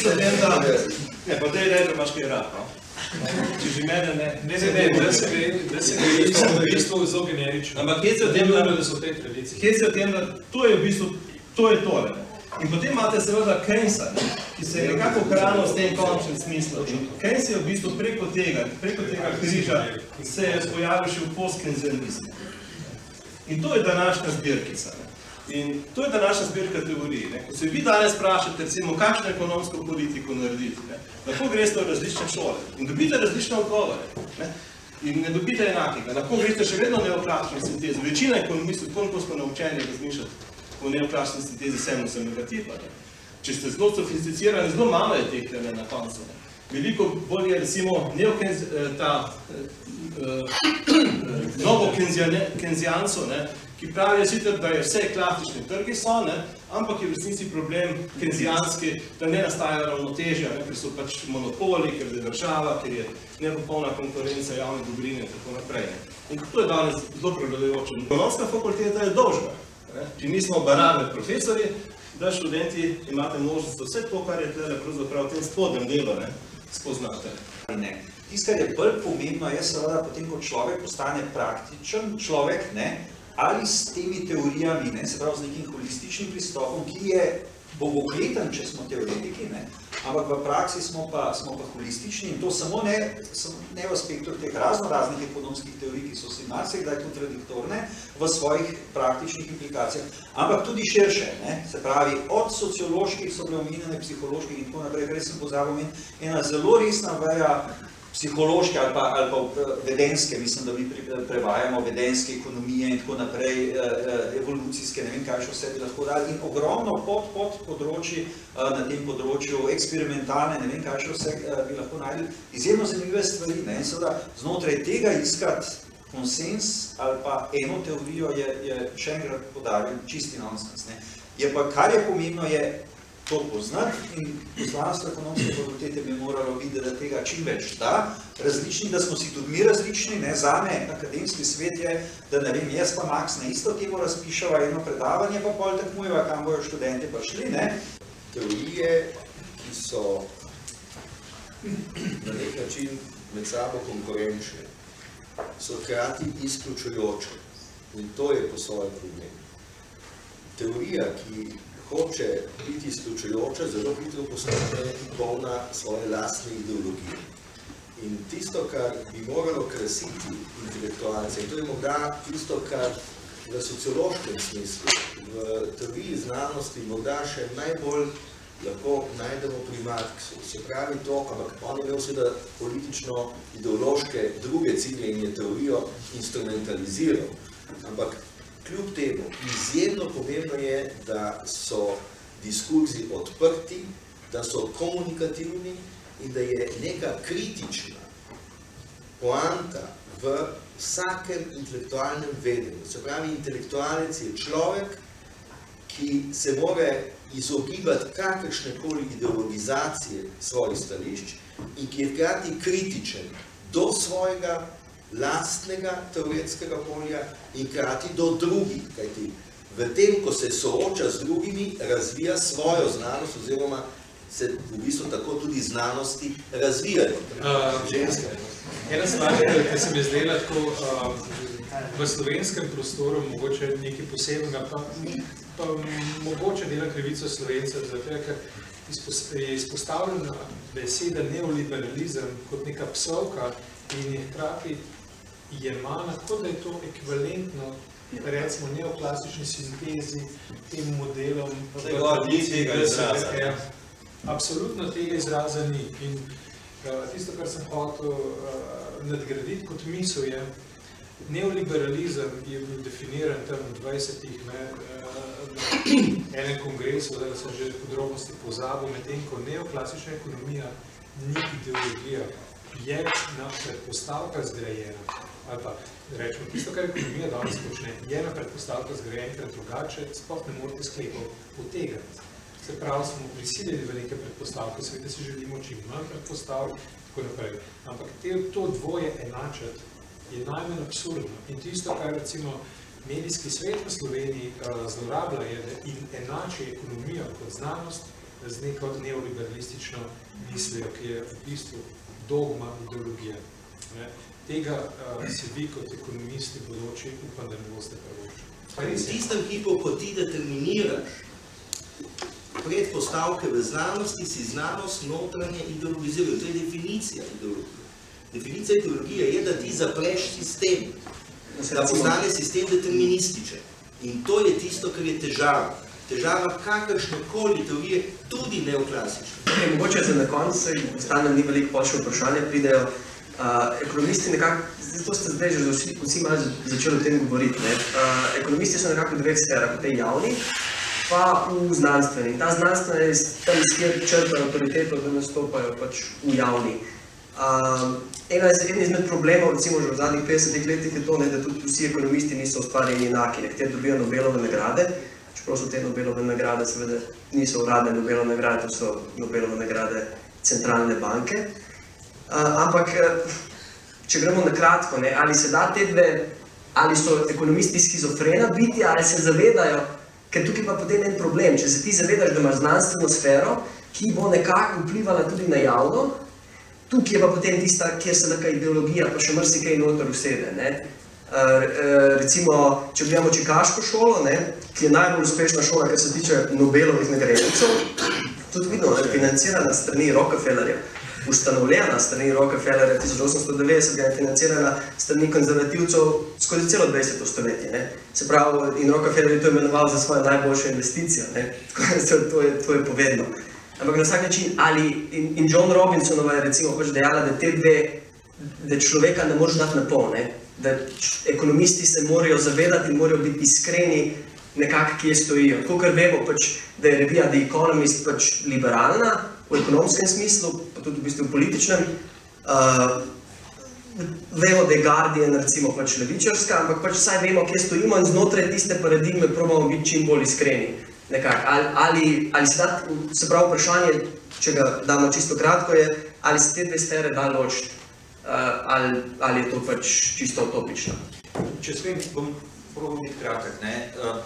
res o tem, da... Ne, pa dej reči, da imaš kaj rad, no? Če že mene ne... Ne, da se gre v bistvu zelo generično. Ampak kje se o tem, da so te tradicije? Kje se o tem, da to je v bistvu, to je tole. In potem imate seveda Keynesa, ki se je nekako hranil s tem končnim smislom. Keynes je v bistvu preko tega križa se je pojavil še v post-keynesianizmu. In to je današnja zbirkica. In to je današnja zbirka teorij. Ko se vi danes vprašate, recimo, kakšno ekonomsko politiko narediti, lahko greste v različne šole in dobite različne odgovore. In ne dobite enakega. Lahko greste še vedno neoklasične sinteze. Večina ekonomistov, koliko smo naučeni razmišljati o neoklasični sintezi semnega tipa. Če ste zelo sofisticirani, zelo malo je teh na koncu. Veliko bolj je, recimo, novo-kenzijanco, ki pravijo sicer, da je vse klasični trgi so, ampak je v resnici problem kenzijanski, da ne nastajajo ravnotežja, ker so pač monopoli, ker je država, ker je nepopolna konkurenca javne dobrine in tako naprej. In to je danes zelo prevladujoče. Ekonomska fakulteta je dolžna. Če nismo bararni profesori, da študenti imate možnost vse to, kar je tle pravzaprav v tem spodnjem delu, spoznate. Tisto, kar je bolj pomembno, je seveda potem, ko človek postane praktičen človek, ali s temi teorijami, se pravi z nekim holističnim pristopom, ki je bogokleten, če smo teoretiki, ampak v praksi smo pa holistični in to samo ne v spektru teh raznih ekonomskih teorij, ki so si marsikdaj kontradiktorne v svojih praktičnih implikacijah, ampak tudi širše, se pravi od socioloških so bile omenjene, psiholoških in tako naprej, ker sem pozabil omeniti, ena zelo resna veja psihološke ali pa vedenske, mislim, da mi prevajamo vedenske ekonomije in tako naprej, evolucijske, ne vem kaj še vse bi lahko dali, in ogromno podpodročji na tem področju, eksperimentalne, ne vem kaj še vse bi lahko najdeli, izjemno zanimive stvari, in seveda znotraj tega iskati konsens ali pa eno teorijo je še enkrat podarjen čisti nonsens. Je pa, kar je pomembno, je to poznati in poslanstvo ekonomske fakultete bi moralo videti, da tega čim več da, različni, da smo si tudi mi različni, zame akademski svet je, da ne vem, jaz pa Max na isto temo razpišava eno predavanje, pa pol tekmujeva, kam bojo študenti prišli, Teorije, ki so na nek način med sabo konkurenčne, so hkrati izključujoče in to je po svojem problem. Teorija, ki hoče biti izključujoča, zelo hitro postane polna svoje lastne ideologije. In tisto, kar bi moralo krasiti intelektualce, in to je morda tisto, kar v sociološkem smislu, v teoriji znanosti morda še najbolj lahko najdemo pri Marxu. Se pravi to, ampak on je imel seveda politično-ideološke druge cilje in je teorijo instrumentaliziral. Ampak kljub temu, izjemno pomembno je, da so diskurzi odprti, da so komunikativni in da je neka kritična poanta v vsakem intelektualnem vedenju. Se pravi, intelektualec je človek, ki se mora izogibati kakršnekoli ideologizacije svojih stališč in ki je hkrati kritičen do svojega lastnega teoretskega polja in hkrati do drugih, kajti v tem, ko se sooča z drugimi, razvija svojo znanost oziroma se v bistvu tako tudi znanosti razvijajo. Ena stvar, ki se mi je zdela tako v slovenskem prostoru mogoče nekaj posebnega, pa mogoče dela krivico Slovencev, zato ker je izpostavljena beseda neoliberalizem kot neka psovka in je hkrati jemana, kot da je to ekvivalentno, recimo, neoklasični sintezi, tem modelom. Ni tega izraza. Absolutno tega izraza ni. In tisto, kar sem hotel nadgraditi kot misel, je, neoliberalizem je bil definiran tam v 20-ih na enem kongresu, da sem že podrobnosti pozabil, medtem ko neoklasična ekonomija ni ideologija, je na predpostavkah zgrajena. Ali pa rečemo, tisto, kar ekonomija danes počne, je na predpostavkah zgrajena, ker drugače sploh ne morate sklepov potegati. Se pravi, smo prisiljeni v neke predpostavke, seveda si želimo čim manj predpostavk, tako naprej. Ampak to dvoje enačati je najmanj absurdno. In tisto, kar recimo medijski svet v Sloveniji zlorablja, je, da enači ekonomijo kot znanost z neko neoliberalistično mislijo, ki je v bistvu dogma, ideologija. Tega se vi kot ekonomisti bodoči upam, da ne boste pravočili. V tistem hipu, ko ti determiniraš predpostavke v znanosti, si znanost notranje ideologizirajo. To je definicija ideologije. Definicija ideologije je, da ti zapreš sistem, da postane sistem determinističen. In to je tisto, kar je težava. Težava kakršnekoli teorije, tudi neoklasične. Mogoče za na koncu, ostane ni veliko še vprašanje, pridejo ekonomisti nekako, zato ste zdaj že vsi malo začeli o tem govoriti. Ekonomisti so nekako v dveh sferah, v tej javni, pa v znanstveni. Ta znanstvena je tam, kjer črpajo autoriteto, da nastopajo pač v javni. En izmed problemov, recimo že v zadnjih 50 letih je to, da tudi vsi ekonomisti niso ustvarjeni enaki. Nekateri dobijo Nobelove nagrade, čeprav so te Nobelove nagrade seveda niso uradne Nobelove nagrade, to so Nobelove nagrade centralne banke. Ampak, če gremo na kratko, ali se da te dve, ali so ekonomisti schizofrena biti, ali se zavedajo, ker tukaj pa potem en problem, če se ti zavedaš, da imaš znanstveno sfero, ki bo nekako vplivala tudi na javno, tukaj je pa potem tista, kjer se neka ideologija, pa še marsikaj noter usede. Recimo, če gledamo Čikaško šolo, ki je najbolj uspešna šola, kar se tiče Nobelovih nagrajencev, tudi vidno, financirana strani Rockefellerja, ustanovljena strani Rockefellerja 1890, je financirana strani konzervativcev skozi celo 20. stoletje. Se pravi, in Rockefeller je to imenoval za svojo najboljšo investicijo. To je povedno. Ampak na vsak način, in John Robinsonova je recimo dejala, da te dve, da človeka ne moreš dati na pol, da ekonomisti se morajo zavedati in morajo biti iskreni nekako, kje stojijo. Tako, ker vemo, da je revija The Economist liberalna, v ekonomskem smislu, pa tudi v bistvu v političnem. Vemo, da je Guardian recimo levičarska, ampak vsaj vemo, kje stojimo in znotraj tiste paradigme probamo biti čim bolj iskreni. Ali se pravi vprašanje, če ga damo čisto kratko, je, ali se te dve sfere da ločiti, ali je to čisto utopično. Če smem, bom probal biti kratek.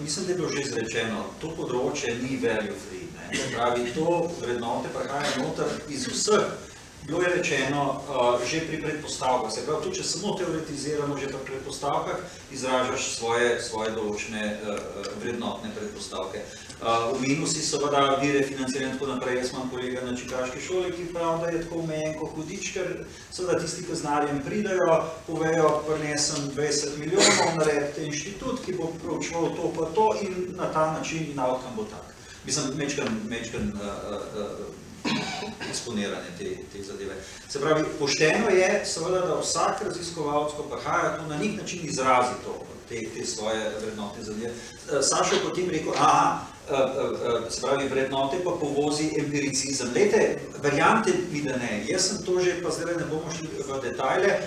Mislim, da je bilo že izrečeno, to področje ni value free. Pravi, to vrednote prihaja noter iz vseh. Bilo je rečeno že pri predpostavkah. Se pravi, tudi če samo teoretiziramo že pri predpostavkah, izražaš svoje določene vrednotne predpostavke. V minusi seveda vire financiranja in tako naprej. Jaz imam kolega na Čikaški šoli, ki pravi, da je tako omejen kot hudič, ker seveda tisti, ki znarjem pridejo, povejo, prinesem 20 milijonov, naredite inštitut, ki bo proučeval to pa to in na ta način in outcome bo tak. Mislim, mečken eksponiranje te zadeve. Se pravi, pošteno je seveda, da vsak raziskovalec, ko prihaja, to na nek način izrazi te svoje vrednotne zadeve. Sašo je potem rekel, se pravi, vrednote pa povozi empiricizem. Lejte, verjamte mi, da ne. Jaz sem to že, pa zdaj ne bomo šli v detajle,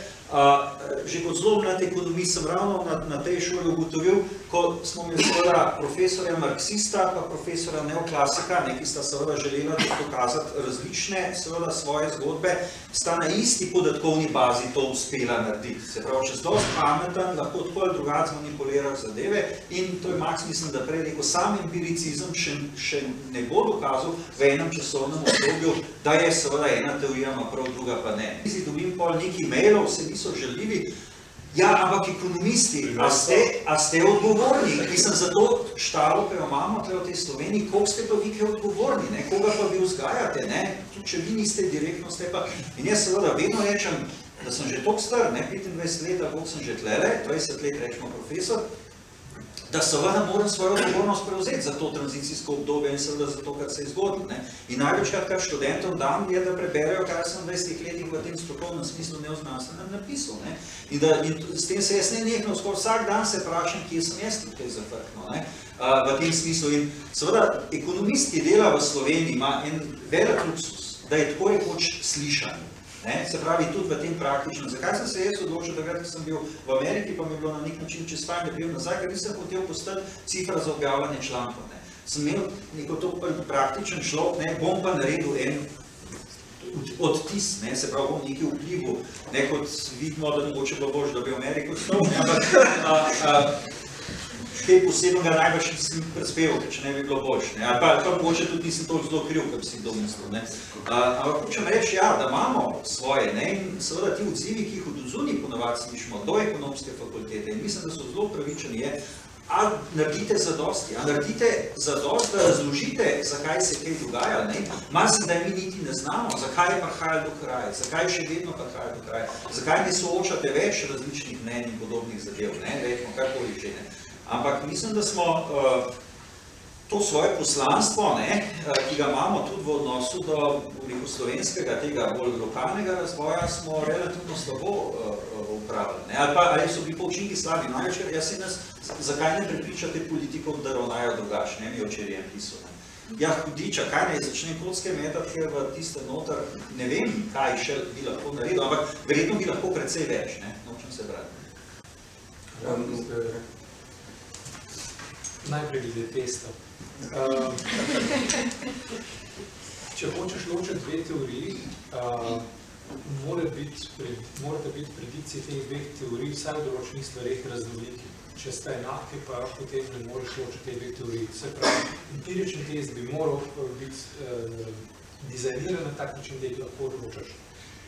že kot zelo mlad ekonomist sem ravno na tej šoli ugotovil, ko smo imeli seveda profesorja marksista pa profesora neoklasika, ki sta seveda želela dokazati različne seveda svoje zgodbe, sta na isti podatkovni bazi to uspela narediti. Se pravi, če dosti pameten, lahko tako ali drugače manipuliraš zadeve in to je Marx, mislim, da prej rekel, sam empiricizem še ne bo dokazal v enem časovnem obdobju, da je seveda ena teorija ima prav, druga pa ne. Dobim pol nekaj mailov, se niso željivi. Ja, ampak ekonomisti, a ste odgovorni? Mislim, za to štalo, ki jo imamo v tej Sloveniji, koliko ste pa vi kaj odgovorni, koga pa vi vzgajate, tudi če vi niste direktno, ste pa... In jaz seveda vedno rečem, da sem že toliko star, 25 let, koliko sem že tlele, 20 let rečemo profesor, da seveda moram svojo odgovornost prevzeti za to tranzicijsko obdobje in seveda za to, kar se je zgodilo. In največkrat, kar študentom dam, je, da preberejo, kar sem v 20 letih v tem strokovnem smislu neoznanstvenem napisal. In s tem se jaz nenehno, skoraj vsak dan se vprašam, kje sem jaz tukaj zafrknil, v tem smislu. In seveda, ekonomist, ki dela v Sloveniji, ima en velik luksus, da je tako rekoč slišan. Se pravi, tudi v tem praktično. Zakaj sem se jaz odločil, da ko sem bil v Ameriki, pa mi je bilo na nek način čez fajn, da bil nazaj, ker nisem hotel postati cifra za objavljanje člankov. Sem imel neko to praktičen človek, bom pa naredil en odtis, se pravi, bom nekaj vplivu, kot vidimo, da mogoče bo bož, da bi v Ameriki ostal, ampak kaj posebnega najbolj nisem prispeval, če ne bi bilo boljše. Ali pa mogoče tudi nisem toliko zelo kriv, kot bi si kdo mislil. Ampak hočem reči, ja, da imamo svoje, ne, in seveda ti odzivi, ki jih od odzuni ponavadi slišimo, do ekonomske fakultete, in mislim, da so zelo pravičeni, je, a naredite zadosti, da razložite, zakaj se kaj dogaja, ne? Marsikdaj mi niti ne znamo, zakaj je prihajalo do kraja, zakaj še vedno prihaja do kraja, zakaj ne soočate več različnih mnenj in podobnih zadev, ne, rečemo, karkoli že, ne. Ampak mislim, da smo to svoje poslanstvo, ne, ki ga imamo tudi v odnosu do slovenskega, tega bolj lokalnega razvoja, smo relativno slabo upravili. Ali so bili pa učinki slabi? Največer, jaz se nas, zakaj ne prepričate politikov, da ravnajo drugače, ne mi očerjem pisal. Ja, hudiča, kaj ne, začnem kocke metati, ker v tiste noter, ne vem, kaj še bi lahko naredil, ampak verjetno bi lahko precej več, ne, nočem se brati. Najprej glede testov. Če hočeš ločiti dve teoriji, morate biti predikcije teh dveh teorij vsaj v določenih stvareh raznoliki. Če sta enake, pa potem ne moreš ločiti te dve teoriji. Se pravi, empirični test bi moral biti dizajniran na tak način, da jih lahko ločaš.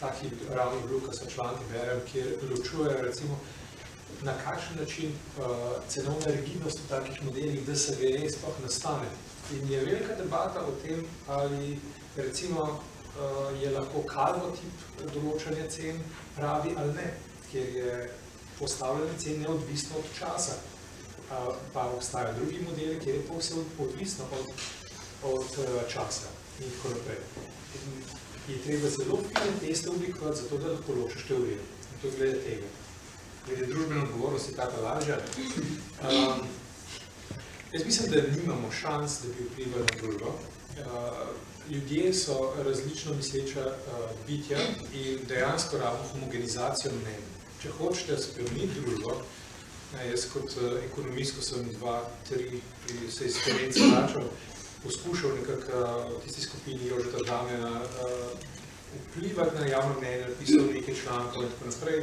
Taki ravno v Lukasa članki berem, kjer ločujejo recimo na kakšen način cenovna rigidnost v takih modelih DSGE sploh nastane. In je velika debata o tem, ali recimo je lahko kalvotip določanje cen pravi ali ne, ker je postavljanje cen neodvisno od časa. Pa obstajajo drugi modeli, kjer je pa vse odvisno od časa in tako naprej. Je treba zelo fine teste oblikovati, zato da lahko ločiš teorijo. In to glede tega. Glede družbene odgovornosti taka lažja. Jaz mislim, da nimamo šans, da bi vplivali na družbo. Ljudje so različno misleča bitja in dejansko rabimo homogenizacijo mnenj. Če hočete spremeniti družbo, jaz kot ekonomist, ko sem 2-3 se iz Konence vračal, poskušal nekako v tisti skupini Jožeta Damjana vplivati na javno mnenje, napisal nekaj člankov in tako naprej.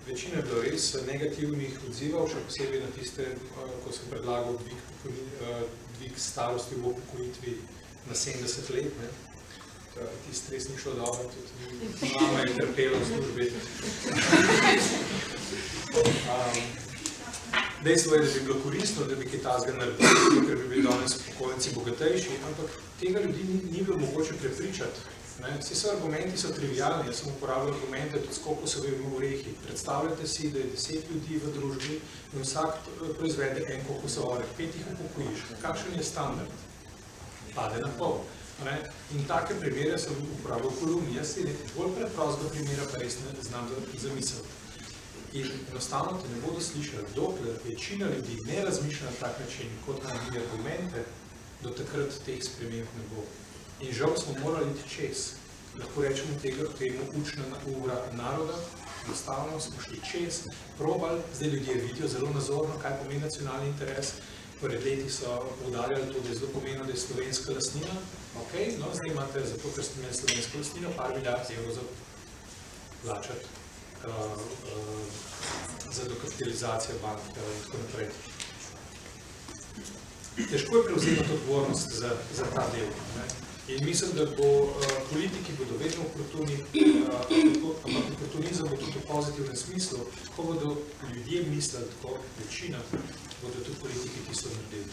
Večina je bilo res negativnih odzivov, še posebej na tiste, ko sem predlagal dvig starosti v upokojitvi na 70 let. Tiste res ni šlo dobro, tudi mama je trpela v službi. Dejstvo je, da bi bilo koristno, da bi kaj tazga naredili, ker bi bili danes upokojenci bogatejši, ampak tega ljudi ni bilo mogoče prepričati. Vsi so argumenti so trivialni, jaz sem uporabljal argumente tudi skoliko so v orehi. Predstavljate si, da je 10 ljudi v družbi in vsak proizvede en kokosov oreh, 5 jih upokojiš. Kakšen je standard? Pade na pol. In take primere sem uporabljal v kolumni. Jaz si bolj preprostega primera pa res ne znam zamisliti. In enostavno te ne bodo slišali, dokler večina ljudi ne razmišlja na tak način, kot na argumente, do takrat teh sprememb ne bo. In žal smo morali iti čez. Lahko rečemo temu učna ura naroda, enostavno smo šli čez, probali, zdaj ljudje vidijo zelo nazorno, kaj pomeni nacionalni interes. Pred leti so poudarjali to, da je zelo pomenilo, da je slovenska lastnina. Ok, no, zdaj imate, zato ker ste imeli slovensko lastnino, par milijard evrov za plačati za dokapitalizacijo bank in tako naprej. Težko je prevzeti odgovornost za ta del. In mislim, da politiki bodo vedno oportuni, ampak oportunizem bo tudi v pozitivnem smislu, ko bodo ljudje mislili, tako večina, bodo tudi politiki, ki so naredili.